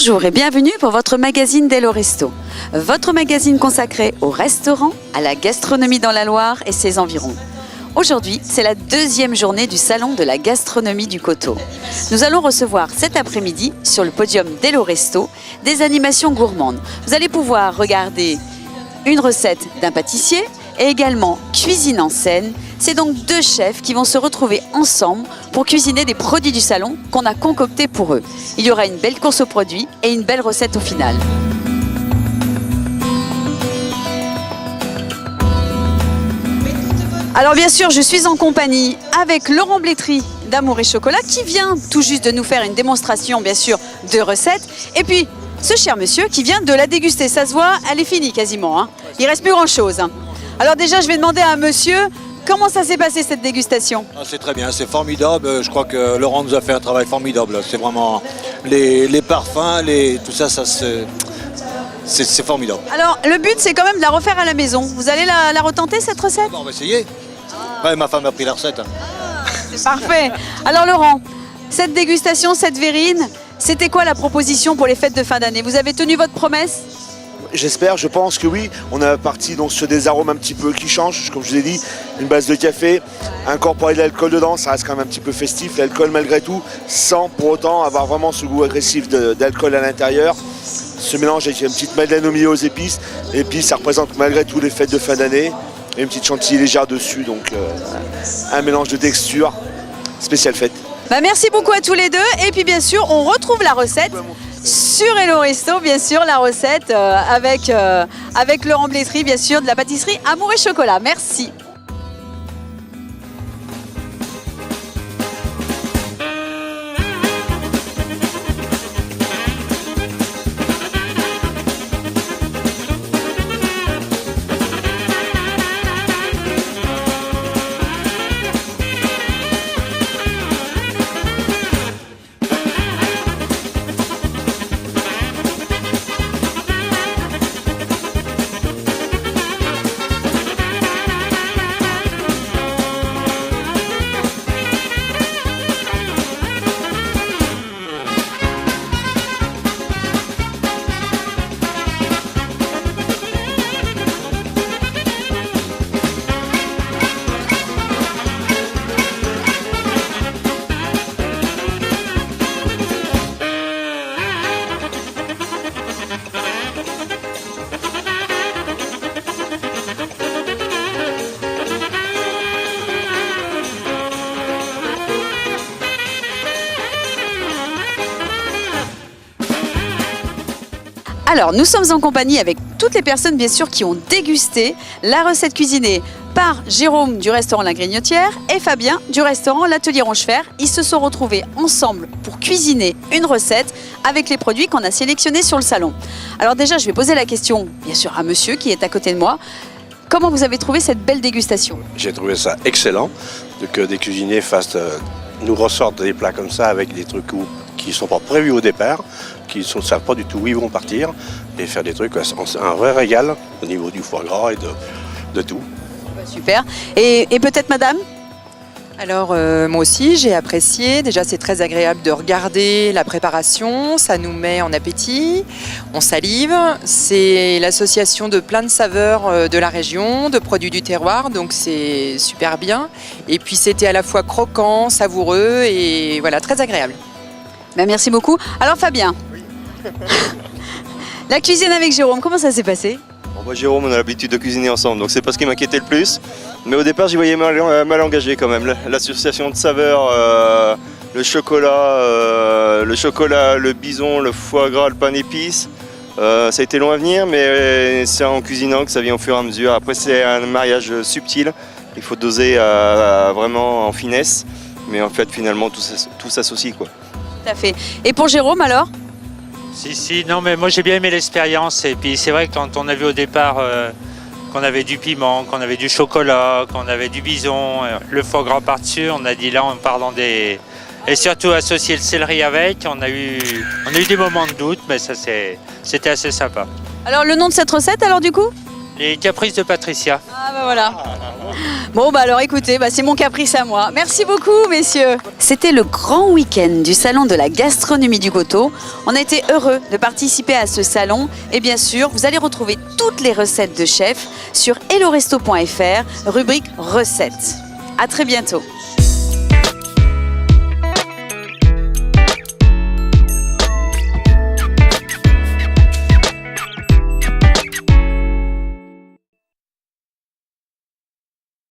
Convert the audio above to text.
Bonjour et bienvenue pour votre magazine Dello Resto. Votre magazine consacré au restaurant, à la gastronomie dans la Loire et ses environs. Aujourd'hui, c'est la deuxième journée du Salon de la gastronomie du Coteau. Nous allons recevoir cet après-midi, sur le podium Dello Resto, des animations gourmandes. Vous allez pouvoir regarder une recette d'un pâtissier et également cuisine en scène. C'est donc deux chefs qui vont se retrouver ensemble pour cuisiner des produits du salon qu'on a concoctés pour eux. Il y aura une belle course aux produits et une belle recette au final. Alors bien sûr, je suis en compagnie avec Laurent Blétry d'Amour et Chocolat qui vient tout juste de nous faire une démonstration bien sûr de recettes. Et puis ce cher monsieur qui vient de la déguster, ça se voit, elle est finie quasiment. Hein. Il reste plus grand chose. Alors déjà, je vais demander à monsieur comment ça s'est passé cette dégustation. C'est très bien, c'est formidable. Je crois que Laurent nous a fait un travail formidable. C'est vraiment les parfums, tout ça, c'est formidable. Alors le but c'est quand même de la refaire à la maison. Vous allez la retenter cette recette? On va essayer. Ouais, ma femme a pris la recette. C'est parfait. Alors Laurent, cette dégustation, cette verrine, c'était quoi la proposition pour les fêtes de fin d'année? Vous avez tenu votre promesse? J'espère, je pense que oui. On est parti donc sur des arômes un petit peu qui changent, comme je vous ai dit, une base de café, incorporer de l'alcool dedans, ça reste quand même un petit peu festif, l'alcool malgré tout, sans pour autant avoir vraiment ce goût agressif d'alcool à l'intérieur. Ce mélange avec une petite madeleine au milieu aux épices, et puis ça représente malgré tout les fêtes de fin d'année, et une petite chantilly légère dessus, donc un mélange de texture, spéciale fête. Bah merci beaucoup à tous les deux, et puis bien sûr on retrouve la recette sur Hello Resto, bien sûr, la recette avec Laurent Blétry, bien sûr, de la pâtisserie Amour et Chocolat. Merci. Alors, nous sommes en compagnie avec toutes les personnes, bien sûr, qui ont dégusté la recette cuisinée par Jérôme du restaurant La Grignotière et Fabien du restaurant L'Atelier Rochefer. Ils se sont retrouvés ensemble pour cuisiner une recette avec les produits qu'on a sélectionnés sur le salon. Alors déjà, je vais poser la question, bien sûr, à monsieur qui est à côté de moi. Comment vous avez trouvé cette belle dégustation? J'ai trouvé ça excellent que des cuisiniers nous ressortent des plats comme ça avec des trucs qui ne sont pas prévus au départ, qui ne savent pas du tout où ils vont partir, et faire des trucs, un vrai régal au niveau du foie gras et de tout. Super. Et peut-être madame? Alors moi aussi j'ai apprécié, déjà c'est très agréable de regarder la préparation, ça nous met en appétit, on salive, c'est l'association de plein de saveurs de la région, de produits du terroir, donc c'est super bien. Et puis c'était à la fois croquant, savoureux et voilà, très agréable. Ben, merci beaucoup. Alors Fabien, oui. La cuisine avec Jérôme, comment ça s'est passé? Jérôme, on a l'habitude de cuisiner ensemble, donc c'est pas ce qui m'inquiétait le plus. Mais au départ, j'y voyais mal engagé quand même. L'association de saveurs, le chocolat, le bison, le foie gras, le pain d'épices, ça a été long à venir, mais c'est en cuisinant que ça vient au fur et à mesure. Après, c'est un mariage subtil, il faut doser vraiment en finesse, mais en fait, finalement, tout s'associe, quoi. Tout à fait. Et pour Jérôme, alors? Si, non, mais moi j'ai bien aimé l'expérience. Et puis c'est vrai que quand on a vu au départ qu'on avait du piment, qu'on avait du chocolat, qu'on avait du bison, le foie gras par-dessus, on a dit là on part dans des... Et surtout associer le céleri avec, on a eu des moments de doute, mais ça c'était assez sympa. Alors le nom de cette recette alors du coup? Les caprices de Patricia. Ah bah voilà. Bon bah alors écoutez, c'est mon caprice à moi. Merci beaucoup messieurs. C'était le grand week-end du salon de la gastronomie du Goto. On a été heureux de participer à ce salon et bien sûr vous allez retrouver toutes les recettes de chefs sur helloresto.fr, rubrique recettes. À très bientôt.